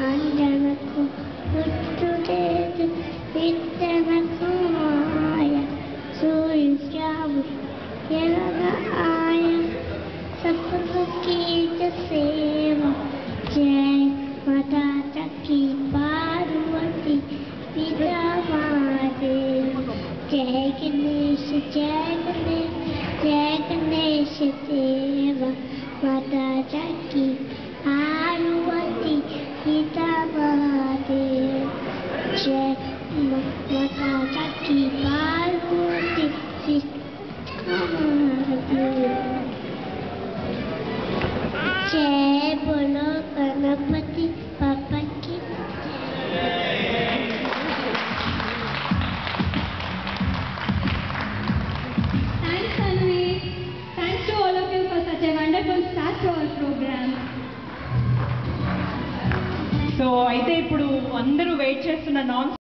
అంజనకు గుర్తులేదు విద్యనకు మాయ సూర్యావు ఎలగ ఆయ सबको कीज सेवा जय माता की पार्वती पिता महादेव जय गणेश देवा माता की पार्वती पिता महादेव जय माता की पार्वती पिता महादेव जय बोलो गणपति पापा की Thanks Anvi. Thanks to all of you for such a wonderful start to our program. So అయితే ఇప్పుడు అందరూ వెయిట్ చేస్తున్న నాన్